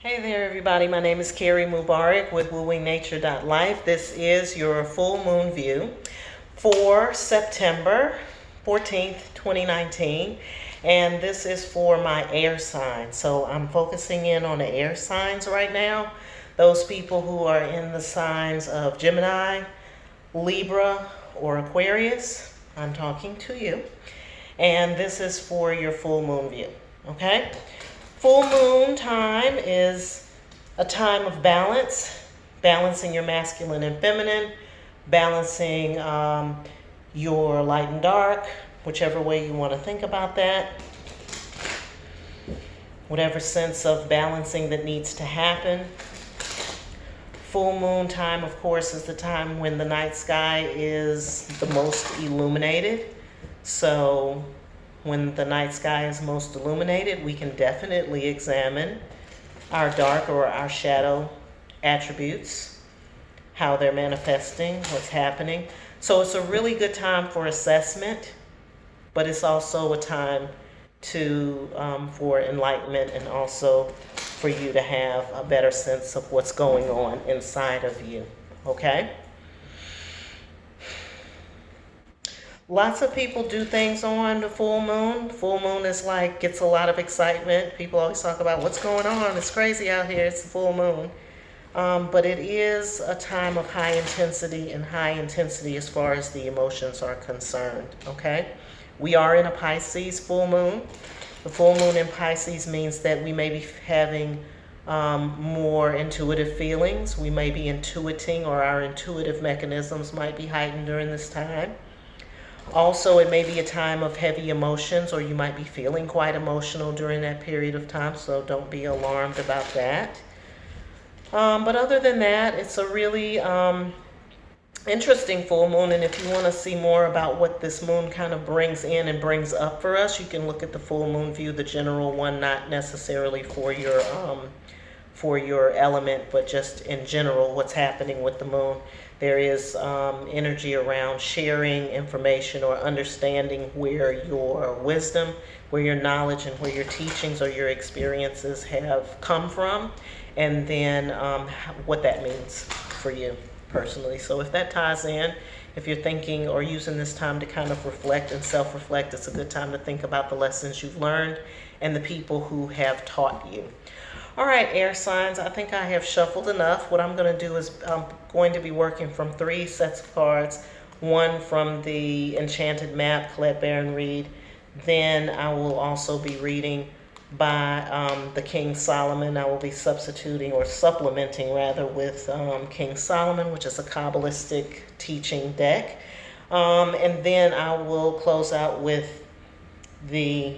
Hey there, everybody. My name is Carrie Mubarak with wooingnature.life. This is your full moon view for September 14th, 2019. And this is for my air sign. So I'm focusing in on the air signs right now. Those people who are in the signs of Gemini, Libra, or Aquarius. I'm talking to you. And this is for your full moon view. Okay? Full moon time is a time of balance, balancing your masculine and feminine, balancing your light and dark, whichever way you want to think about that. Whatever sense of balancing that needs to happen. Full moon time, of course, is the time when the night sky is the most illuminated. So when the night sky is most illuminated, we can definitely examine our dark or our shadow attributes, how they're manifesting, what's happening. So it's a really good time for assessment, but it's also a time for enlightenment and also for you to have a better sense of what's going on inside of you. Okay? Lots of people do things on the full moon. Full moon is like, gets a lot of excitement. People always talk about what's going on. It's crazy out here. It's the full moon. But it is a time of high intensity as far as the emotions are concerned. Okay? We are in a Pisces full moon. The full moon in Pisces means that we may be having more intuitive feelings. We may be intuiting, or our intuitive mechanisms might be heightened during this time. Also, it may be a time of heavy emotions, or you might be feeling quite emotional during that period of time, so don't be alarmed about that. But other than that, it's a really interesting full moon, and if you want to see more about what this moon kind of brings in and brings up for us, you can look at the full moon view, the general one, not necessarily for your element, but just in general what's happening with the moon. There is energy around sharing information or understanding where your wisdom, where your knowledge, and where your teachings or your experiences have come from, and then what that means for you personally. So if that ties in, if you're thinking or using this time to kind of reflect and self-reflect, it's a good time to think about the lessons you've learned and the people who have taught you. All right, air signs, I think I have shuffled enough. What I'm going to do is I'm going to be working from 3 sets of cards. One from the Enchanted Map, Colette Baron Reid. Then I will also be reading by the King Solomon. I will be substituting or supplementing rather with King Solomon, which is a Kabbalistic teaching deck. And then I will close out with the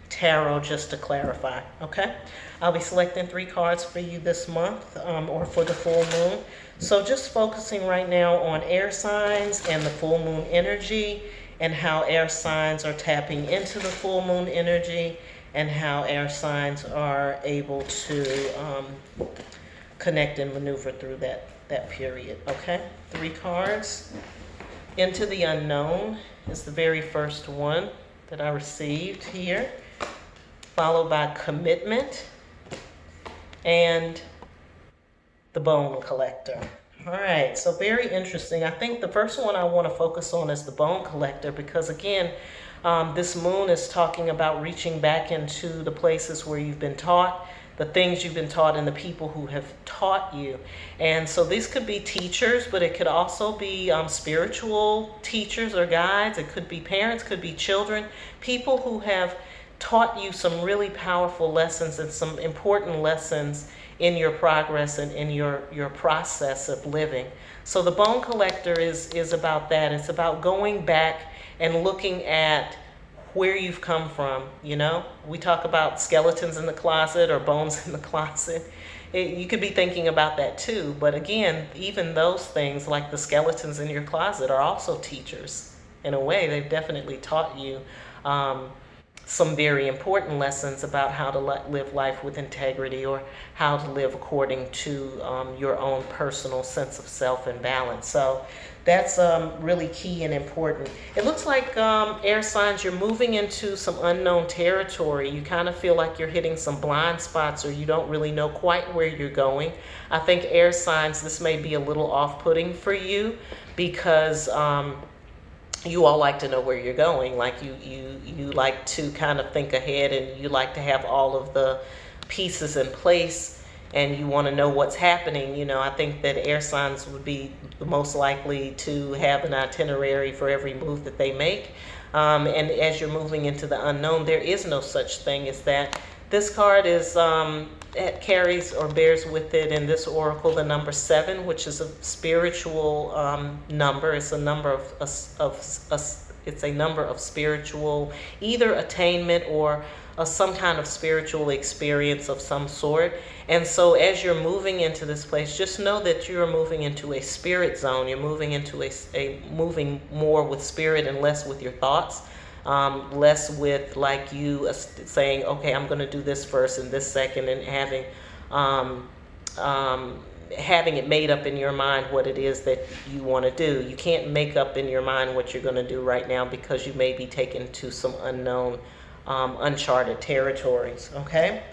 tarot just to clarify, okay? I'll be selecting 3 cards for you this month or for the full moon. So just focusing right now on air signs and the full moon energy, and how air signs are tapping into the full moon energy, and how air signs are able to connect and maneuver through that period, okay? 3 cards. Into the Unknown is the very first one that I received here, followed by Commitment and the Bone Collector. All right, so very interesting. I think the first one I want to focus on is the Bone Collector, because again, this moon is talking about reaching back into the places where you've been taught, the things you've been taught, and the people who have taught you. And so these could be teachers, but it could also be spiritual teachers or guides. It could be parents, could be children, people who have taught you some really powerful lessons and some important lessons in your progress and in your process of living. So the Bone Collector is about that. It's about going back and looking at where you've come from. You know, we talk about skeletons in the closet or bones in the closet. You could be thinking about that too. But again, even those things like the skeletons in your closet are also teachers. In a way, they've definitely taught you some very important lessons about how to live life with integrity, or how to live according to your own personal sense of self and balance. So that's really key and important. It looks like, air signs, you're moving into some unknown territory. You kind of feel like you're hitting some blind spots, or you don't really know quite where you're going. I think, air signs, this may be a little off-putting for you, because you all like to know where you're going. Like you like to kind of think ahead, and you like to have all of the pieces in place, and you want to know what's happening. I think that air signs would be the most likely to have an itinerary for every move that they make. And as you're moving into the unknown, there is no such thing as that. This card is it carries or bears with it in this oracle the number 7, which is a spiritual number. It's a number it's a number of spiritual, either attainment or some kind of spiritual experience of some sort. And so as you're moving into this place, just know that you're moving into a spirit zone. You're moving into moving more with spirit and less with your thoughts. Less with like you saying, okay, I'm going to do this first and this second, and having it made up in your mind what it is that you want to do. You can't make up in your mind what you're going to do right now, because you may be taken to some unknown, uncharted territories. Okay.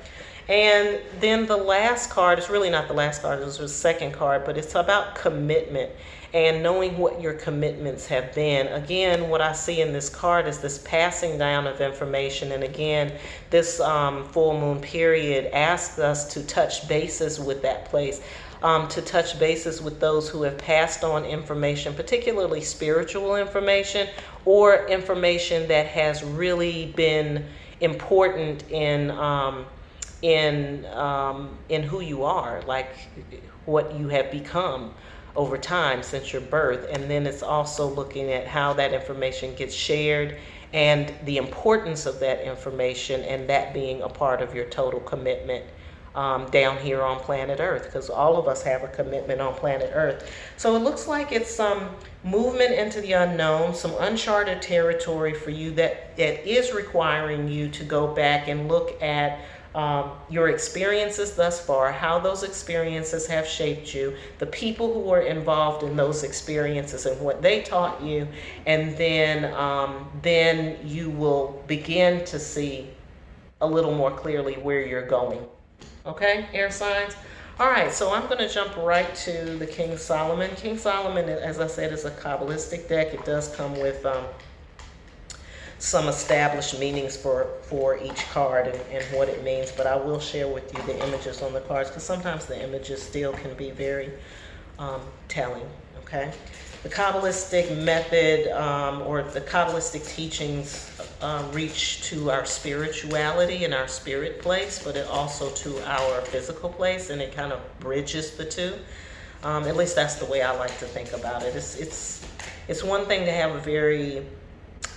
And then the last card is really not the last card, this was the second card, but it's about commitment and knowing what your commitments have been. Again, what I see in this card is this passing down of information. And again, this full moon period asks us to touch bases with that place, to touch bases with those who have passed on information, particularly spiritual information, or information that has really been important in who you are, like what you have become over time since your birth. And then it's also looking at how that information gets shared, and the importance of that information, and that being a part of your total commitment down here on planet Earth, because all of us have a commitment on planet Earth. So it looks like it's some movement into the unknown, some uncharted territory for you that is requiring you to go back and look at your experiences thus far, how those experiences have shaped you, the people who were involved in those experiences and what they taught you, and then you will begin to see a little more clearly where you're going. Okay, air signs? All right, so I'm going to jump right to the King Solomon. King Solomon, as I said, is a Kabbalistic deck. It does come with some established meanings for each card and what it means, but I will share with you the images on the cards, because sometimes the images still can be very telling. Okay, the Kabbalistic method, or the Kabbalistic teachings, reach to our spirituality and our spirit place, but it also to our physical place, and it kind of bridges the two. At least that's the way I like to think about it. It's one thing to have a very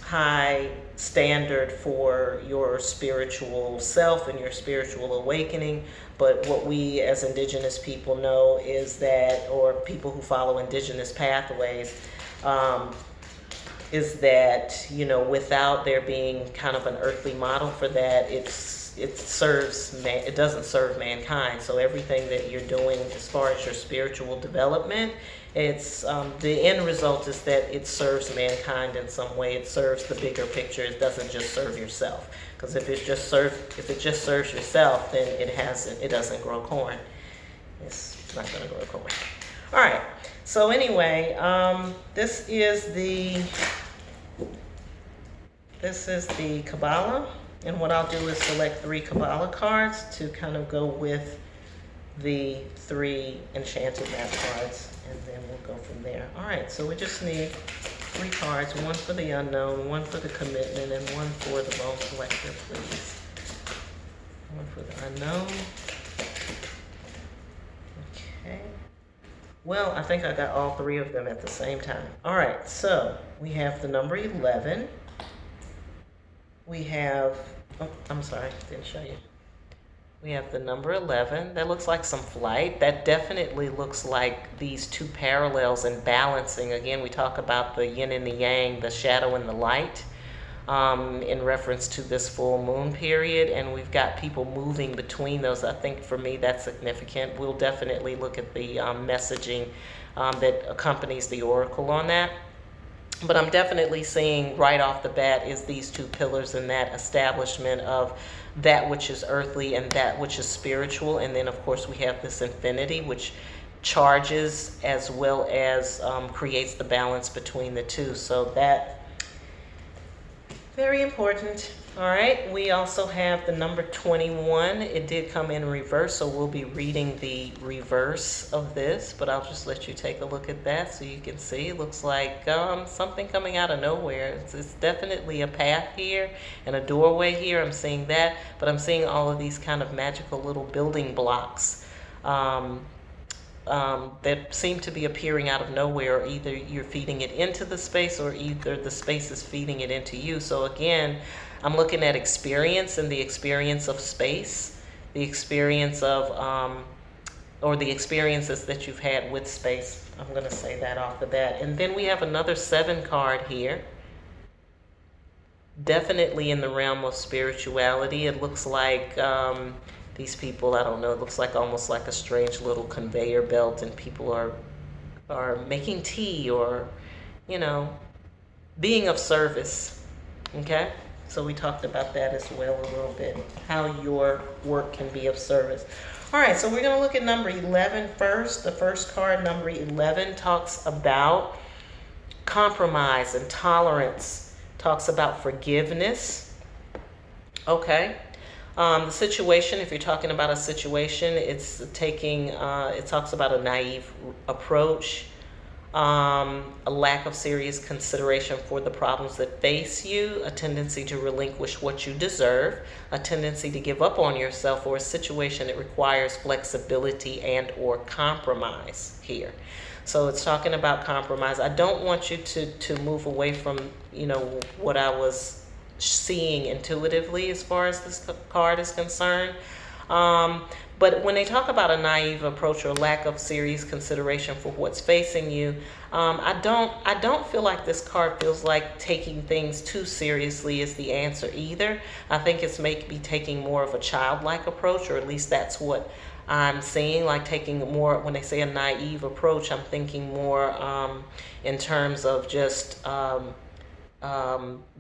high standard for your spiritual self and your spiritual awakening, but what we as indigenous people know is that, or people who follow indigenous pathways, is that, without there being kind of an earthly model for that, it doesn't serve mankind. So everything that you're doing as far as your spiritual development, it's the end result is that it serves mankind in some way. It serves the bigger picture. It doesn't just serve yourself, because if it just serves yourself, then it doesn't grow corn. It's not going to grow corn. All right. So anyway, this is the Kabbalah, and what I'll do is select 3 Kabbalah cards to kind of go with the 3 enchanted map cards, and then we'll go from there. All right, so we just need 3 cards, 1 for the unknown, 1 for the commitment, and 1 for the bone collector, please. 1 for the unknown. Okay. Well, I think I got all 3 of them at the same time. All right, so we have the number 11. We have, I'm sorry, didn't show you. We have the number 11. That looks like some flight. That definitely looks like these 2 parallels and balancing. Again, we talk about the yin and the yang, the shadow and the light. in reference to this full moon period, and we've got people moving between those. I think for me that's significant. We'll definitely look at the messaging that accompanies the oracle on that. But I'm definitely seeing right off the bat is these two pillars and that establishment of that which is earthly and that which is spiritual. And then, of course, we have this infinity, which charges as well as creates the balance between the two. So that, very important. All right, we also have the number 21. It did come in reverse, so we'll be reading the reverse of this, but I'll just let you take a look at that so you can see. It looks like something coming out of nowhere. It's definitely a path here and a doorway here. I'm seeing that, but I'm seeing all of these kind of magical little building blocks that seem to be appearing out of nowhere. Either you're feeding it into the space or either the space is feeding it into you. So again, I'm looking at experience and the experience of space, the experience of, or the experiences that you've had with space. I'm going to say that off the bat. And then we have another 7 card here. Definitely in the realm of spirituality. It looks like these people, I don't know, it looks like almost like a strange little conveyor belt, and people are making tea or, you know, being of service. Okay? So we talked about that as well a little bit, how your work can be of service. All right, so we're going to look at number 11 first. The first card, number 11, talks about compromise and tolerance, talks about forgiveness. Okay. The situation, if you're talking about a situation, it's taking, it talks about a naive approach, a lack of serious consideration for the problems that face you, a tendency to relinquish what you deserve, a tendency to give up on yourself, or a situation that requires flexibility and or compromise here. So it's talking about compromise. I don't want you to move away from, you know, what I was seeing intuitively as far as this card is concerned. But when they talk about a naive approach or lack of serious consideration for what's facing you, I don't feel like this card feels like taking things too seriously is the answer either. I think it's maybe taking more of a childlike approach, or at least that's what I'm seeing, like taking more, when they say a naive approach, I'm thinking more in terms of just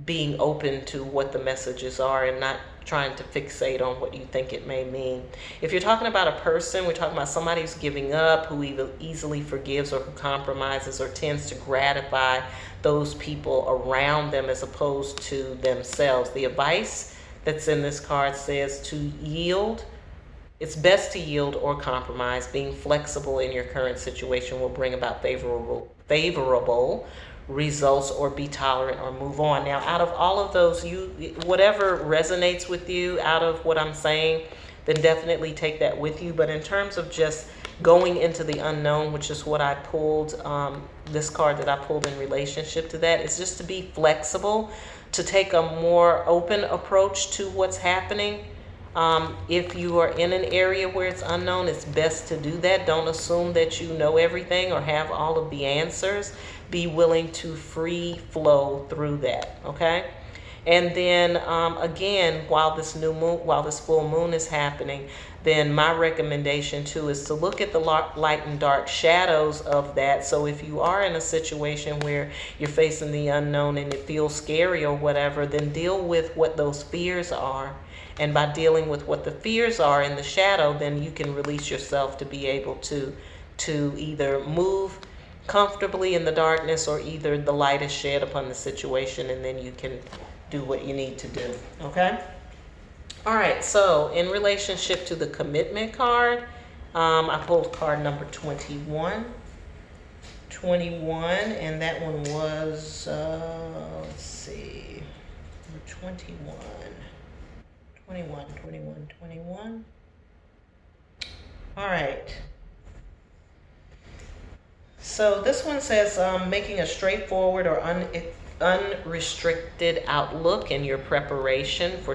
being open to what the messages are and not trying to fixate on what you think it may mean. If you're talking about a person, we're talking about somebody who's giving up, who either easily forgives or who compromises or tends to gratify those people around them as opposed to themselves. The advice that's in this card says to yield. It's best to yield or compromise. Being flexible in your current situation will bring about favorable results, or be tolerant or move on. Now, out of all of those, whatever resonates with you out of what I'm saying, then definitely take that with you. But in terms of just going into the unknown, which is what I pulled, this card that I pulled in relationship to that, is just to be flexible, to take a more open approach to what's happening. If you are in an area where it's unknown, it's best to do that. Don't assume that you know everything or have all of the answers. Be willing to free flow through that, okay? And then again, while this full moon is happening, then my recommendation too is to look at the light and dark shadows of that. So if you are in a situation where you're facing the unknown and it feels scary or whatever, then deal with what those fears are. And by dealing with what the fears are in the shadow, then you can release yourself to be able to either move comfortably in the darkness, or either the light is shed upon the situation and then you can do what you need to do. Okay? All right, so in relationship to the commitment card, I pulled card number 21. 21, and that one was, let's see, number 21. 21. All right. So this one says making a straightforward or unrestricted outlook in your preparation for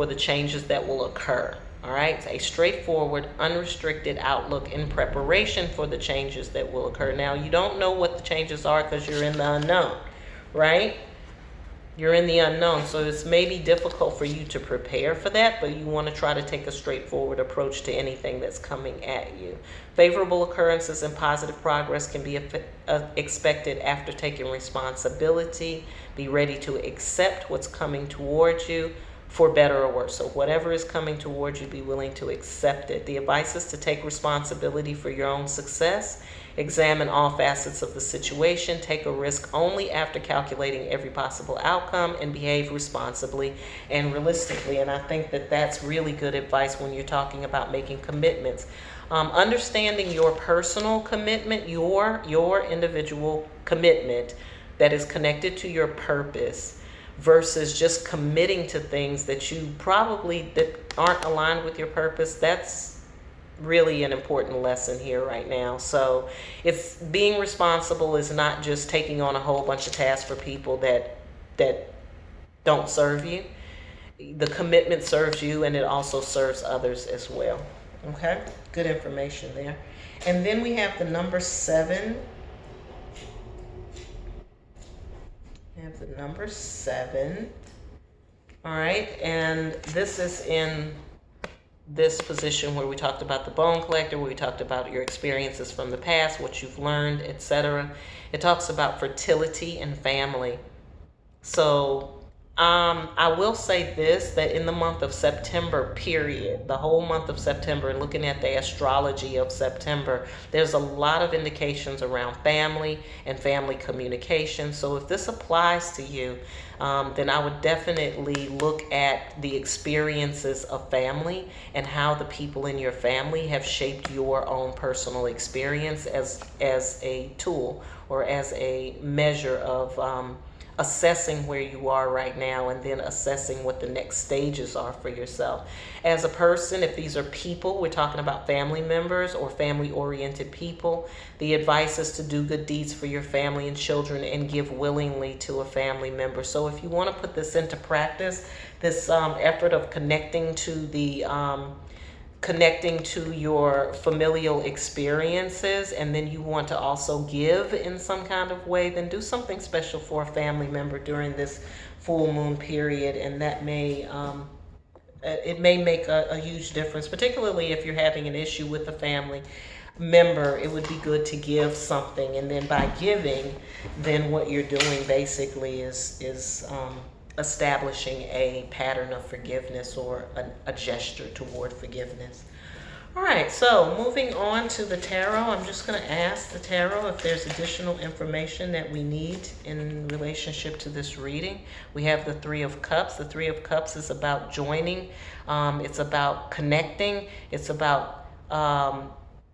the changes that will occur. All right, a straightforward, unrestricted outlook in preparation for the changes that will occur. Now, you don't know what the changes are because you're in the unknown, right? You're in the unknown, so it's maybe difficult for you to prepare for that, but you want to try to take a straightforward approach to anything that's coming at you. Favorable occurrences and positive progress can be expected after taking responsibility. Be ready to accept what's coming towards you, for better or worse. So whatever is coming towards you, be willing to accept it. The advice is to take responsibility for your own success. Examine all facets of the situation. Take a risk only after calculating every possible outcome, and behave responsibly and realistically. And I think that that's really good advice when you're talking about making commitments. Understanding your personal commitment, your individual commitment that is connected to your purpose, versus just committing to things that you probably that aren't aligned with your purpose. That's really an important lesson here right now. So it's being responsible is not just taking on a whole bunch of tasks for people that don't serve you. The commitment serves you, and it also serves others as well. Okay, good information there. And then we have the number 7. Have the number 7. All right, and this is in this position where we talked about the bone collector, where we talked about your experiences from the past, what you've learned, etc. It talks about fertility and family. So I will say this, that in the month of September, period, the whole month of September, and looking at the astrology of September, there's a lot of indications around family and family communication. So if this applies to you, then I would definitely look at the experiences of family and how the people in your family have shaped your own personal experience as a tool or as a measure of assessing where you are right now, and then assessing what the next stages are for yourself. As a person, if these are people, we're talking about family members or family-oriented people, the advice is to do good deeds for your family and children and give willingly to a family member. So if you want to put this into practice, this effort of connecting to your familial experiences, and then you want to also give in some kind of way, then do something special for a family member during this full moon period, and that may it may make a huge difference, particularly if you're having an issue with a family member. It would be good to give something, and then by giving, then what you're doing basically is establishing a pattern of forgiveness or a gesture toward forgiveness. All right, so moving on to the tarot, I'm just going to ask the tarot if there's additional information that we need in relationship to this reading. We have the Three of Cups. The Three of Cups is about joining. It's about connecting. It's about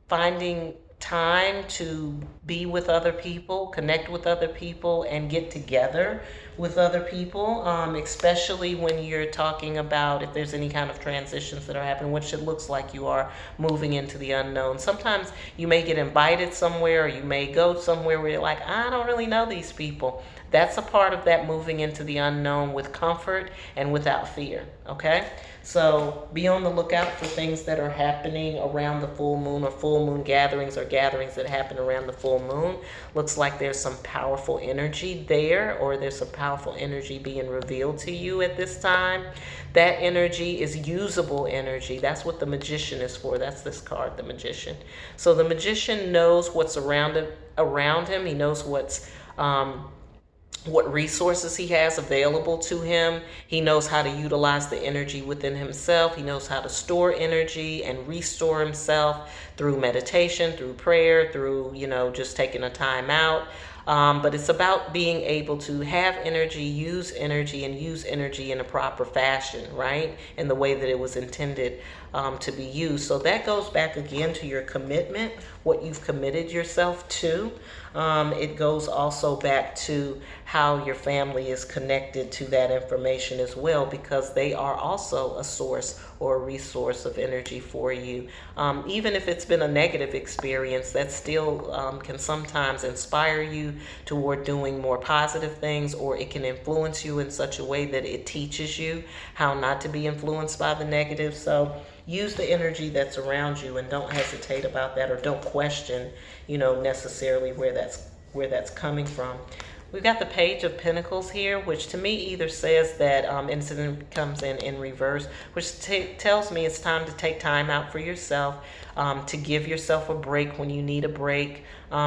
finding time to be with other people, connect with other people, and get together with other people, especially when you're talking about if there's any kind of transitions that are happening, which it looks like you are moving into the unknown. Sometimes you may get invited somewhere, or you may go somewhere where you're like, I don't really know these people. That's a part of that moving into the unknown with comfort and without fear, okay? So be on the lookout for things that are happening around the full moon, or full moon gatherings, or gatherings that happen around the full moon. Looks like there's some powerful energy there, or there's some powerful energy being revealed to you at this time. That energy is usable energy. That's what the Magician is for. That's this card, the Magician. So the Magician knows what's around him. He knows what resources he has available to him. He knows how to utilize the energy within himself. He knows how to store energy and restore himself through meditation, through prayer, through, just taking a time out. But it's about being able to have energy, and use energy in a proper fashion, right? In the way that it was intended to be used. So that goes back again to your commitment, what you've committed yourself to. It goes also back to how your family is connected to that information as well, because they are also a source or a resource of energy for you. Even if it's been a negative experience, that still can sometimes inspire you toward doing more positive things, or it can influence you in such a way that it teaches you how not to be influenced by the negative. So use the energy that's around you, and don't hesitate about that, or don't question, necessarily where that's coming from. We've got the Page of Pentacles here, which to me either says that incident comes in reverse, which tells me it's time to take time out for yourself, to give yourself a break when you need a break.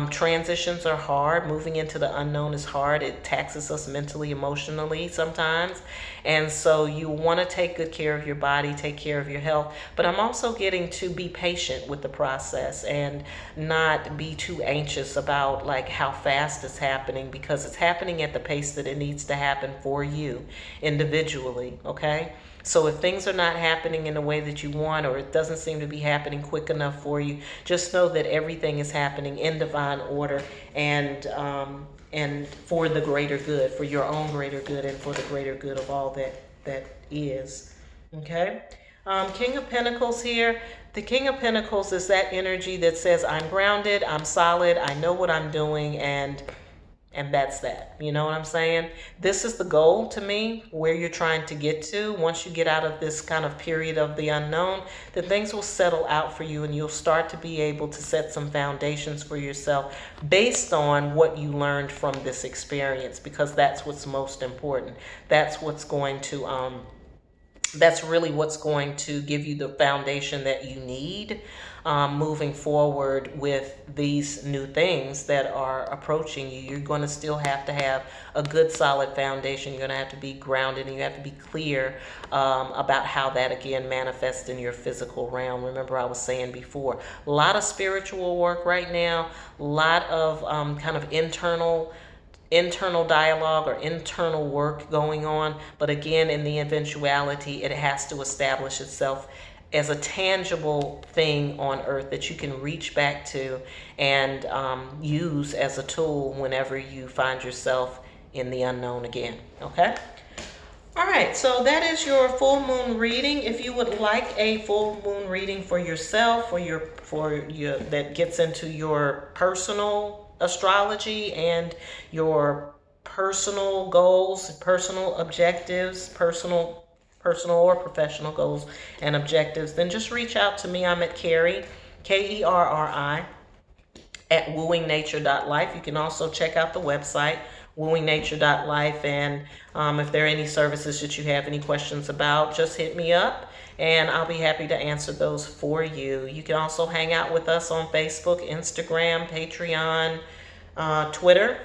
Transitions are hard. Moving into the unknown is hard. It taxes us mentally, emotionally sometimes. And so you want to take good care of your body, take care of your health. But I'm also getting to be patient with the process and not be too anxious about like how fast it's happening, because it's happening at the pace that it needs to happen for you individually, okay? So if things are not happening in the way that you want, or it doesn't seem to be happening quick enough for you, just know that everything is happening in divine order, and for the greater good, for your own greater good, and for the greater good of all that is. Okay? King of Pentacles here. The King of Pentacles is that energy that says, I'm grounded, I'm solid, I know what I'm doing, and that's that. You know what I'm saying? This is the goal to me, where you're trying to get to. Once you get out of this kind of period of the unknown, then things will settle out for you, and you'll start to be able to set some foundations for yourself based on what you learned from this experience, because that's what's most important. That's what's going to that's really what's going to give you the foundation that you need moving forward with these new things that are approaching you. You're going to still have to have a good solid foundation. You're going to have to be grounded, and you have to be clear about how that again manifests in your physical realm. Remember, I was saying before, a lot of spiritual work right now, a lot of kind of internal dialogue or internal work going on, but again, in the eventuality, it has to establish itself as a tangible thing on earth that you can reach back to and use as a tool whenever you find yourself in the unknown again. Okay? All right, so that is your full moon reading. If you would like a full moon reading for yourself, for your that gets into your personal astrology and your personal goals, personal objectives, personal or professional goals and objectives, then just reach out to me. I'm at Kerri, Kerri, at wooingnature.life. You can also check out the website, wooingnature.life, and if there are any services that you have any questions about, just hit me up and I'll be happy to answer those for you. You can also hang out with us on Facebook, Instagram, Patreon, Twitter,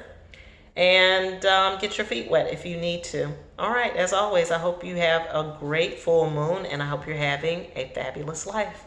and get your feet wet if you need to. All right, as always, I hope you have a great full moon, and I hope you're having a fabulous life.